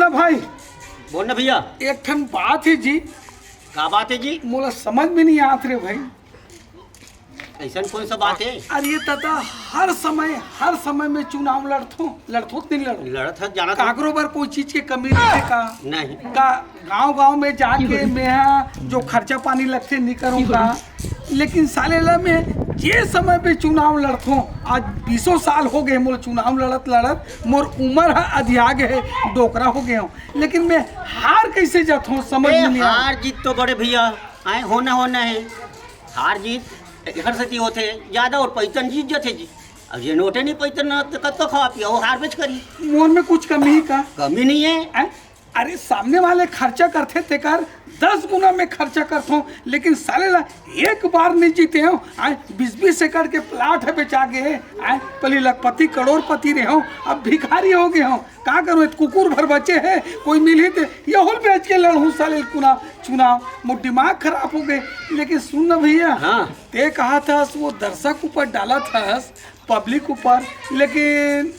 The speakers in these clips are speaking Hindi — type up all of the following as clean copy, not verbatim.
भाई। बोलना भैया। एक ठन बात है जी। क्या बात है जी? मोला समझ में नहीं आत रे भाई। ऐसा कौन सा बात है? अरे तथा हर समय में चुनाव लड़थो नहीं लड़ो। लड़त है जाना काकरो बर कोई चीज के कमी नहीं का नहीं का गांव में जाके मैं जो खर्चा पानी लगते नहीं करूँगा, लेकिन सालेला में ये समय पे चुनाव लड़थो। आज 20 साल हो गए मोर चुनाव लड़त मोर उम्र है अधिया गए, डोकरा हो गए हूँ, लेकिन मैं हार कैसे जाता हूँ समझ में नहीं। हार जीत तो बड़े भैया आए होना है। हार जीत हर सती होते ज्यादा और पैतन जीत जाते जी। अब ये नोटे नहीं पैतन ना तो कब तो खा पिया वो हार बेच करी। मोर में कुछ कमी का कमी नहीं है। अरे सामने वाले खर्चा करते थे कर 10 गुना में खर्चा करता हूँ, लेकिन सालेला एक बार नहीं जीते हो। 20-20 एकड़ के प्लाट है बेचा गए। पहले लखपति करोड़पति रहे हो, अब भिखारी हो गए हो। क्या करूँ, कुकुर भर बचे हैं, कोई मिले थे यही बेच के लड़ूँ साले चुनाव। मोर दिमाग खराब हो गए। लेकिन सुन ना भैया, ते कहा था वो दर्शक ऊपर डाला था पब्लिक ऊपर, लेकिन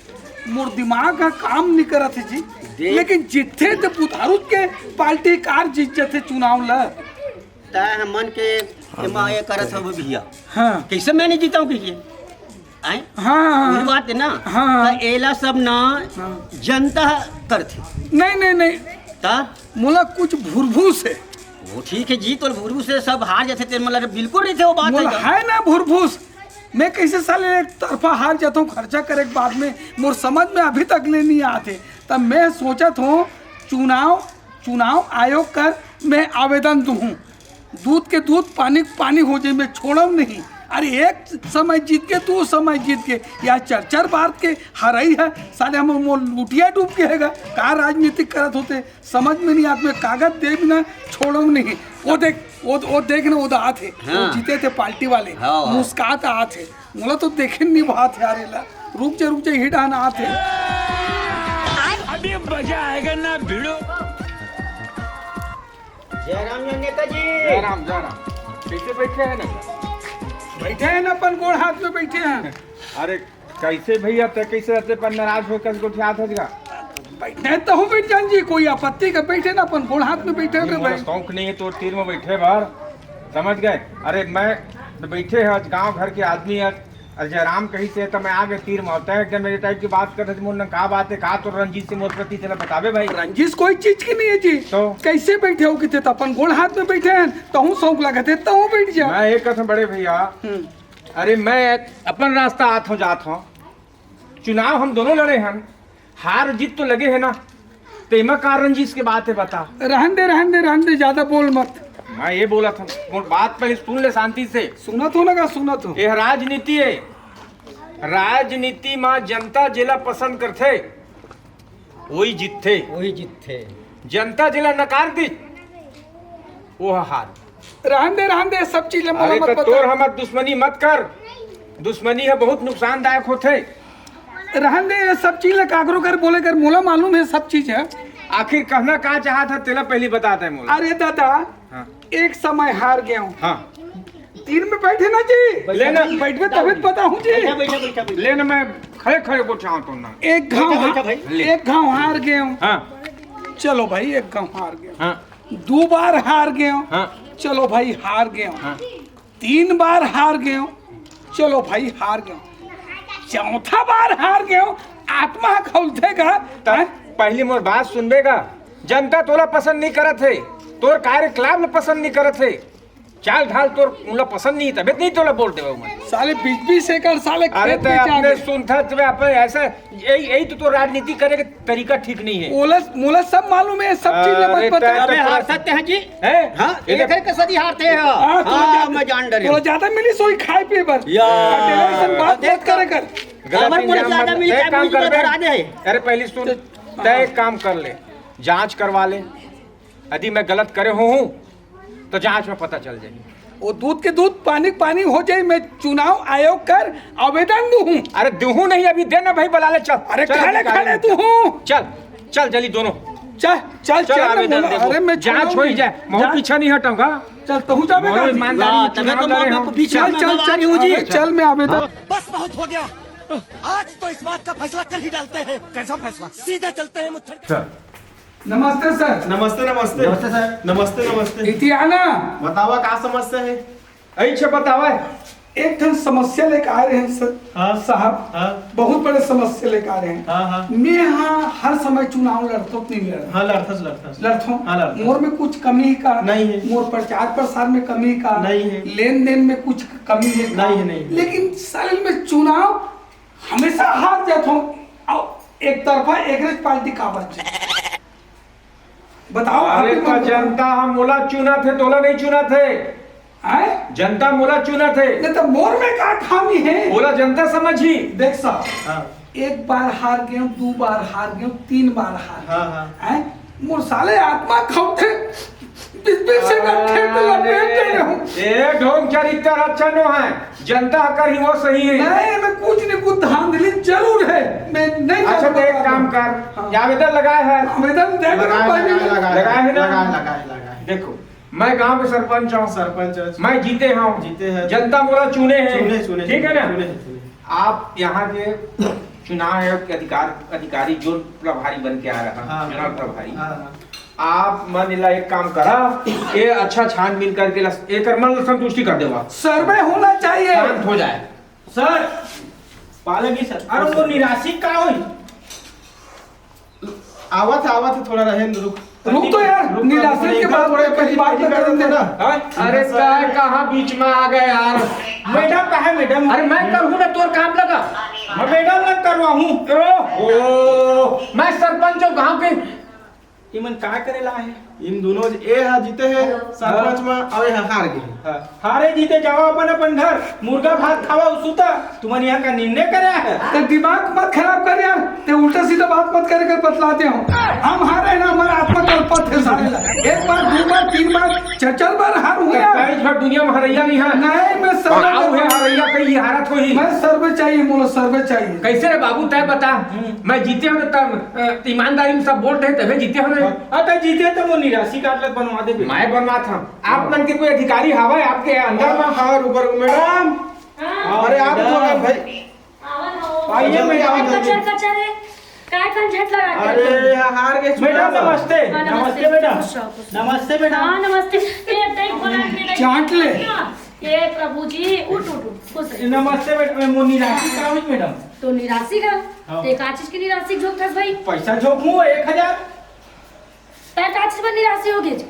मोर दिमाग का काम नहीं करा थे जी। लेकिन जिथे तो बुधारू के पार्टी कार जीत जाते चुनाव ला मन के ये करत हो भैया। हाँ कैसे मैं नहीं जीता हूँ किसी आए। हाँ बात है ना। हाँ एला सब ना जनता करते नहीं ता मोला कुछ भूरभूस है। वो ठीक है जीत और भूरभूस से सब हार जाते थे, मतलब बिल्कुल नहीं थे वो बात है ना भूरभूस। मैं कैसे साले एक तरफा हार जाता हूँ खर्चा करे के बाद में, मोर समझ में अभी तक ले नहीं आते। तब मैं सोचत हूँ चुनाव आयोग कर मैं आवेदन दूँ, दूध के दूध पानी हो जाए, मैं छोड़म नहीं। अरे एक समय जीत के 2 समय जीत के या 4 बार के हराई है साले हम लुटिया डूब के हैगा। का राजनीतिक करत होते समझ में नहीं आते। मैं कागज दे बिना छोड़म नहीं। वो देख ना वो आते वो जीते थे पार्टी वाले, मुस्कात आते मोला तो देखे नहीं बात है। अरे ला रुक जा हिट आना आते। अभी मजा आएगा ना भिड़ो। जयराम नेताजी। जयराम कैसे बैठे हैं ना अपन गोड़ हाथ में बैठे हैं। अरे कैसे भैया तो कैसे रहते पर नाराज होकर बैठे तो हूँ बैठ जान जी, कोई आपत्ति का बैठे ना अपन गोड़ हाथ में बैठे भाई। शौक नहीं है तो तीर में बैठे बार समझ गए। अरे मैं बैठे है गांव घर के आदमी है। जयराम कहीं से तो मैं आगे तीर में होता है एकदम मेरे टाइप की बात कर रहे थे। कहा बात है कहा तो रंजीत से मोर प्रति चला बतावे भाई। रंजीत कोई चीज की नहीं है जी। तो कैसे बैठे हो कितने तो अपन गोड़ हाथ में बैठे हैं तो हूँ शौक लगा थे तो हूँ बैठ जा। मैं एक कथम बड़े भैया, अरे मैं अपन रास्ता आत हूँ जात हूँ। चुनाव हम दोनों लड़े हैं, हार जीत तो लगे है ना। तेमा का रंजीत की बात है बता। रहन दे ज्यादा बोल मत। मैं ये बोला था बात पहले सुन ले शांति से। सुनत हो ना सुनत हो। ये राजनीति है, राजनीति में जनता जिला पसंद करते वही जीतते। जनता जिला नकार दी वो हार। रहन दे सब चीज। अरे तो तोर हमर दुश्मनी मत कर, दुश्मनी है बहुत नुकसानदायक होते। रहन दे सब चीज काकरो कर बोले कर मोला मालूम है सब चीज है। आखिर कहना क्या चाहा था तेला पहले बताता है मोला। अरे दादा एक समय हार गया हूँ। तीर में बैठे ना जी, लेना बैठ में तभी पता हूँ जी। लेना मैं खड़े को चाहता हूँ ना। एक घाव हार गए हूँ। चलो भाई एक घाव हार गए। 2 बार हार गए हूँ। चलो भाई हार गए हूँ। 3 बार हार गए हूँ। चलो भाई हार गए हूँ। 4था बार हार गए हूँ। आत्मा खोलतेगा। पहली मोर बात सुनबेगा। जनता तोला पसंद नहीं करत है, तोर कार्यकलाप में पसंद नहीं करत है, चाल ढाल तोर उनला पसंद नहीं, तबियत नहीं तोला बोलते हो मैं साले 20-20 एकड़ साले। अरे तो आपने सुनता तो अपन ऐसा यही तो राजनीति करे के तरीका ठीक नहीं है। मोला सब मालूम है सब चीज मत बता। अबे हार सकते हैं जी। हां एक के सदी हारते हैं। हां मैं जान डरे। तो ज्यादा मिली सोई खाए पिए पर टेलीविजन बात करे कर। खबर मुझे ज्यादा मिली क्या मुझे धरा दे। अरे पहले सुन, तय काम कर ले, जांच करवा ले। यदि मैं गलत करे हूँ तो जांच में पता चल जाएगी। वो दूध के दूध पानी हो जाए। मैं चुनाव आयोग कर आवेदन दूँ। अरे दूँ नहीं अभी देना भाई बुला ले। चल अरे खड़े तू हूँ। चल जल्दी दोनों चल आवेदन दे। अरे मैं जांच हो ही जाए, मैं पीछे नहीं हटूंगा। चल तू जाबे चल मैं आवेदन। बस बहुत हो गया, आज तो इस बात का फैसला कर ही डालते हैं। कैसा फैसला? सीधे चलते हैं मुझसे। नमस्ते सर। नमस्ते नमस्ते नमस्ते सर। नमस्ते नमस्ते इतियाना बतावा का समस्या है। ऐसे बतावा एक ठन समस्या लेकर आ रहे हैं सर। हाँ। साहब हाँ बहुत बड़े समस्या लेकर आ रहे हैं। हाँ हाँ मैं यहाँ हर समय चुनाव लड़तो कि नहीं लड़ हाँ लड़थस लड़थस लड़तो हाँ, लड़ता। मोर में कुछ कमी का नहीं है। मोर प्रचार प्रसार में कमी का नहीं है। लेन देन में कुछ कमी है का? नहीं है, नहीं है। लेकिन साल में चुनाव हमेशा हार जाता हूँ और एक तरफा एवरेज पार्टी का बच्चे बताओ आप अरे ही तो मत बताओ। जनता हम मोला चुना थे तोला नहीं चुना थे। हैं? जनता मोला चुना थे, नहीं तो मोर में का खामी है। बोला जनता समझी। देख साहब हाँ एक बार हार गए, 2 बार हार गए, 3 बार हार हाँ हाँ हैं? मोर साले आत्मा खाते बीच से गट्ठे पे लपेट दे रहा हूँ। ए ढोंग चरित्र अच्छा नो है, जनता कर ही वो सही है। नहीं मैं कुछ न कुछ धांधली जरूर है। मैं नहीं अच्छा तो एक काम कर, हाँ। ये आवेदन लगाए है। आवेदन दे दो पहले। लगाए है ना? लगाए देखो मैं गांव के सरपंच हूँ, सरपंच मैं जीते हूँ, जीते हैं। जनता मोला चुने हैं, चुने ठीक है ना? चुने। आप यहाँ के चुनाव आयोग के अधिकारी जो प्रभारी बन के आ रहा हाँ, है, चुनाव प्रभारी, हाँ आप मन ला एक काम करा, ये अच्छा छानबीन करके एक मन संतुष्टि कर देवा, सर्वे होना चाहिए। शांत हो जाए। सर पालेगी सर। अरे वो निराशी का हुई आवत थोड़ा रहे रुक तो यार निराशा के बाद थोड़े पहली बात में कर देना। अरे काय कहाँ बीच में आ गए यार। मैडम का है मैडम। अरे मैं करूँ ना तोर काम लगा, मैं मैडम लग करवा हूँ। ओ मैं सरपंच हूँ गाँव के। इमन का करेला है इन दोनों ए हा जीते हैं सरपंच में और ये हार गए। हारे जीते जाओ अपन अपन घर मुर्गा भात खावा सुता। तुम्हारे यहाँ का निर्णय कराया है। तो दिमाग मत खराब कर यार, ते उल्टा सीधा बात मत करके बतलाते हो। हम हारे ना, हमारा आत्मा कल्पत है सारे ला। एक बार 2 बार 3 बार 4 बार हार हुए यार। कई झट दुनिया में हरैया नहीं है। नहीं मैं गाँव है सर्वे हरैया कई हारत हुई। मैं सर्वे चाहिए, मोला सर्वे चाहिए। कैसे रे बाबू तय बता, मैं जीते हूँ तब ईमानदारी में सब बोल रहे तभी जीते हूँ। अतः जीते तो वो निराशी कार्ड बनवा दे। मैं बनवा था, आप मन के कोई अधिकारी हवा है आपके अंदर में? हाँ ऊपर मैडम। अरे आप तो भाई आइए मैडम। अरे हार गए मैडम। नमस्ते नमस्ते मैडम। नमस्ते मैडम। हाँ नमस्ते। ये देख बोला मेरा चाट ले। ये प्रभु जी उठ खुश रहे। नमस्ते मैडम। वो निराशी का हुई मैडम। तो निराशी का हाँ। ते का चीज की निराशी झोंक थस भाई? पैसा झोंकूं 1000। ते का चीज में निराशी हो गई?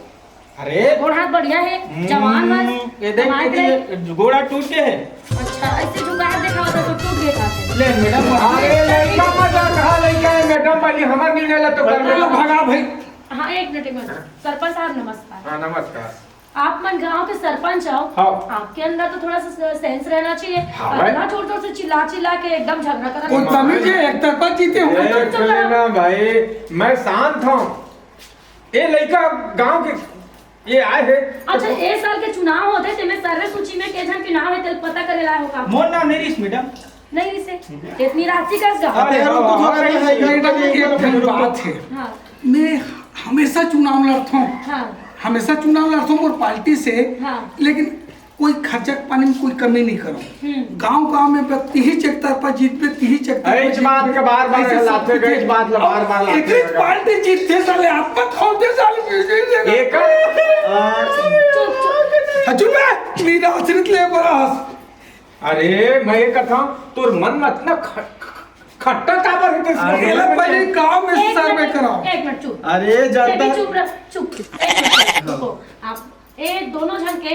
अरे गोड़ हाथ बढ़िया है, जवान मन ये देख ये गोड़ा टूट गया है। अच्छा ऐसे झुका हाथ देखा होता तो टूट गया था। ले मैडम। अरे लड़का मजा कहा लड़का है मैडम वाली हमार निर्णय ला तो कर चलो भगा भाई। हाँ एक मिनट सरपंच साहब नमस्कार। हाँ नमस्कार। आप मन गांव के सरपंच हो। हाँ। आपके अंदर तो थोड़ा सा सेंस रहना चाहिए। हाँ भाई। इतना जोर जोर से चिल्ला चिल्ला के एकदम झगड़ा करा। कोई तमीज है, एक तरफा जीते हो। ए ना भाई मैं शांत हूँ। ये लड़का गांव के ये आए है। अच्छा ए साल के चुनाव होते थे, मैं सर्वे सूची में के जन चुनाव है तेल पता करे ला होगा। मोर नाम निरीश मैडम। नहीं इसे इतनी राशि का गाँव। अरे मैडम एक ठन बात है, हाँ मैं हमेशा चुनाव लड़ता हूँ, हाँ हमेशा चुनाव लड़ता हूँ और पार्टी से। हाँ। लेकिन कोई खर्चा पानी में कोई कमी नहीं करो। गांव में व्यक्ति ही चेक तरफा जीत पे ही चेक इस बात के बार बार लाते गए, इस बात ला बार बार लाते एक एक पार्टी जीतते साले आत्मा खोते साले एक चुप चुप। हजुर मैं मेरा आश्रित ले बरास। अरे मैं ये कहता हूँ तोर मन मत ना खट्टा काबर है अकेला पहले गांव में एक सर्वे मिनट, कराओ। एक मिनट चुप। अरे ये जनता भी चुप रह, चुप एक मिनट रुको। आप ये दोनों जन के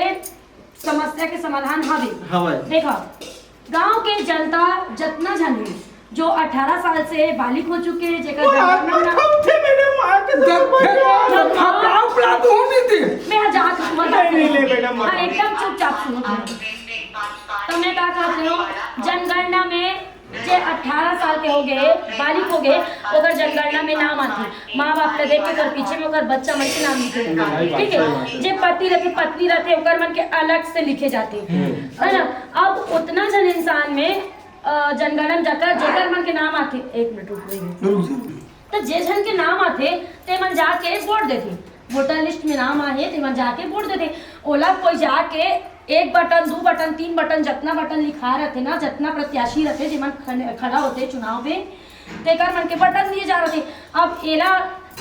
समस्या के समाधान हवे। हवे। देखो गांव के जनता जतना जन है जो 18 साल से बालिग हो चुके हैं जेकर जनगणना मैं आजाद हूँ, नहीं, नहीं, मैडम, मत। हाँ, एकदम चुपचाप सुनो तो मैं क्या कहते हो जनगणना में जे 18 साल के हो गए बालिग हो गए ओकर जनगणना में नाम आते माँ बाप ले देख के कर पीछे में ओकर बच्चा मन के नाम लिखे ठीक है। जे पति रहते पत्नी रहते ओकर मन के अलग से लिखे जाते है ना। अब उतना जन इंसान में जनगणना जाकर जेकर मन के नाम आते एक मिनट रुक तो जे जन के नाम आते ते मन जाके वोट देते वोटर लिस्ट में नाम आए ते मन जाके वोट देते। ओला कोई जाके 1 बटन 2 बटन 3 बटन जितना बटन लिखा रहते ना जितना प्रत्याशी रहते जिमन खड़ा होते चुनाव में तेकर मन के बटन दिए जा रहे। अब एला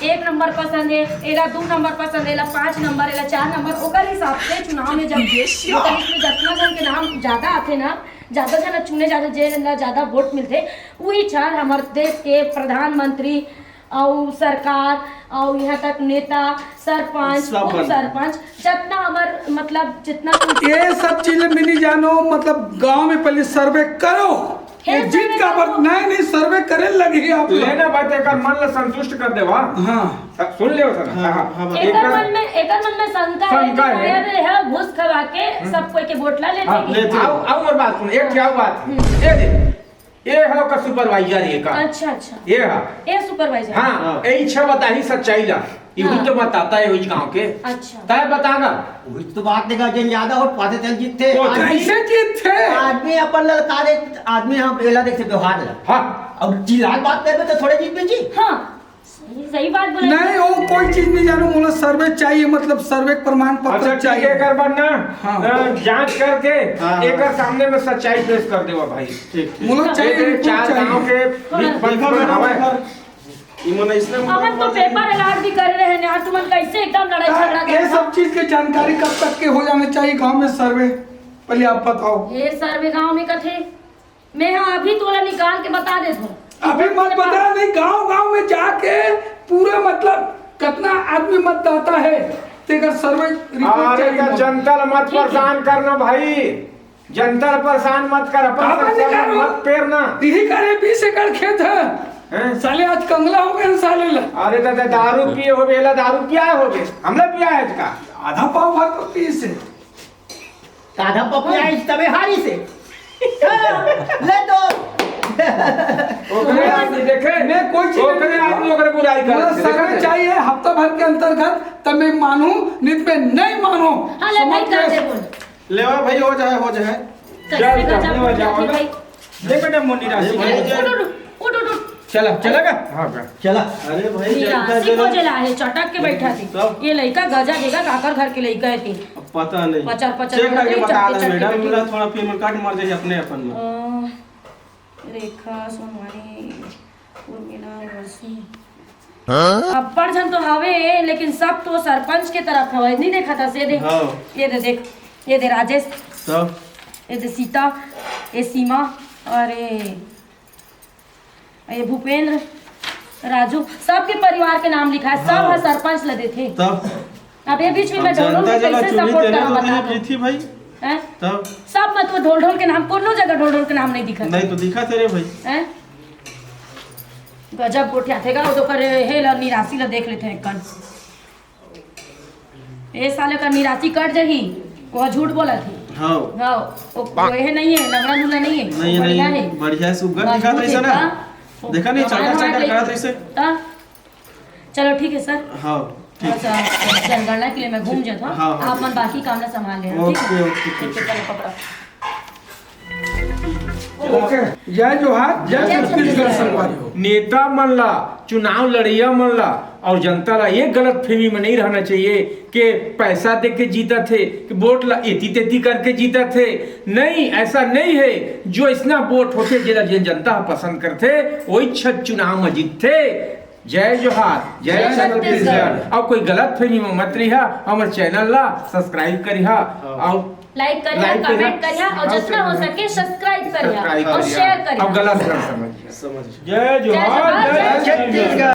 1 नंबर पसंद है, एला 2 नंबर पसंद है, एला 5 नंबर, एला 4 नंबर, ओकर हिसाब से चुनाव में जब ओकर इसमें जितना जन के नाम ज्यादा आते ना, ज्यादा जन चुने जाते, जे ज्यादा वोट मिलते वही चार हमारे देश के प्रधानमंत्री और सरकार और यहाँ तक नेता सरपंच उप सरपंच जितना हमार मतलब जितना ये सब चीजें मिली जानो, मतलब गांव में पहले सर्वे करो। ये है जीत का बात नहीं सर्वे करे लगी आप लोग। लेना बात एक मन ला संतुष्ट कर देवा। हाँ सुन ले सर। एकर मन में शंका है कि शायद यह घूस खवा के सब कोई के वोट ला लेते। आओ और बात सुन, एक क्या बात ये दे, ये है का सुपरवाइजर ये का। अच्छा ये है ये सुपरवाइजर। हाँ यही छह बताही सच्चाई ला यही तो बताता है वही गांव के। अच्छा तय बताना वही तो बात देखा जन ज्यादा वोट पाते चल जीतते। कैसे जीत थे? आदमी अपन ललकारे, आदमी हम पहला देख सकते हार ला। हाँ और जिलाल बात करबे तो थोड़े जीत में जी। हाँ सही बात बोले। नहीं वो कोई चीज नहीं जानो, मुझे सर्वे चाहिए, मतलब सर्वे प्रमाण अच्छा पत्र ठीक चाहिए। है कर बनना हाँ। जांच करके हाँ। एक सामने में सच्चाई पेश कर देवा भाई। ठीक मुझे चाहिए, चार गांव के अपन तो पेपर अलाट भी कर रहे हैं यार, तुम कैसे एकदम लड़ाई झगड़ा कर ये रहे सब चीज की जानकारी कब तक के हो जाने चाहिए गांव में सर्वे? पहले आप बताओ। ये सर्वे गांव में कथे मैं हाँ अभी तोला निकाल के बता देता हूँ। अभी मत बता नहीं, गांव गांव में जाके पूरा मतलब कितना आदमी मतदाता है तेरा सर्वे रिपोर्ट अरे का चाहिए। जनता ला मत परेशान करना भाई, जनता ला परेशान मत कर, अपन आप नहीं सब करो। मत पेरना। यही करे 20 एकड़ खेत है हैं? साले आज कंगला हो गए साले ला। अरे दादा दारू पिए हो बेला, दारू पिया हो गए हमने पिया है इसका। आधा पाव भात तो 30 है। आधा पपिया इस तबे हारी से ले दो। ओकरे आदमी देखे मैं कोई चीज ओकरे आदमी ओकरे बुराई मुझे कर सर्वे चाहिए हफ्ता भर के अंतर्गत, तब मैं मानू नहीं तो मैं नहीं मानू। हाँ ले भाई कर दे बोल लेवा भाई हो जाए कैसे का जब वोट जाती भाई। देख बेटा मुन्नी राशि उठ उठ उठ चलेगा। हाँ चला अरे भाई निराशी को जला है चटक के बैठा थी। ये लड़का गजा देगा काकर घर के लड़का है थी। पता नहीं पचर चेक करके बता दे चटके मैडम, चटके मेरा थोड़ा पेमेंट कार्ड मर जाए अपने अपन में। रेखा सोनवानी उर्मिला वर्षी अब जन तो हवे लेकिन सब तो सरपंच के तरफ हवे नहीं देखा था से दे। हाँ। ये दे देख, ये दे राजेश, तब ये दे सीता, ये सीमा और ये भूपेंद्र राजू, सबके परिवार के नाम लिखा है। सब है सरपंच लगे थे। तब अब ये बीच में मैं ढोल जनता जला कैसे चुनी सपोर्ट तेरे करूं तो बता तेरी दो थी भाई। हैं? तब सब मत वो ढोल के नाम कोनो जगह ढोल के नाम नहीं दिखा नहीं तो दिखा तेरे भाई। हैं? गजब गोठिया थे गा तो करे हे ल निराशी ल देख लेते हैं कल ए साले का निराशी कट जही वो झूठ बोला थी। हाँ हाँ वो है नहीं है लंगड़ा लूला नहीं है नहीं बढ़िया नहीं है बढ़िया है, सुगर दिखा था ऐसा ना, देखा नहीं चढ़ा चढ़ा करा था ऐसे। चलो ठीक है सर। हाँ अच्छा जनगणना के लिए मैं घूम जाता हूँ। हाँ, हाँ, आप मन बाकी काम ना संभाल लेना ठीक है? ओके, ओके, ठीक है चलो पकड़ो। ओके जय जोहार, जय छत्तीसगढ़ संगवारी हो। नेता मन ला चुनाव लड़िया मन ला और जनता ला ये गलत फहमी में नहीं रहना चाहिए कि पैसा दे के जीता थे कि वोट ला एती तेती करके जीता थे। नहीं ऐसा नहीं है, जो इतना वोट होते जेला जिन जनता पसंद करते वही छत चुनाव में जीतते। जय जोहार, जय छत्तीसगढ़। और कोई गलत फहमी में मत रहिया, हमारे चैनल ला सब्सक्राइब करिहा और लाइक करिए, कमेंट करिए और जितना हो सके सब्सक्राइब करिए और शेयर करिए। अब गलत ना समझिए। जय जोहार, जय छत्तीसगढ़।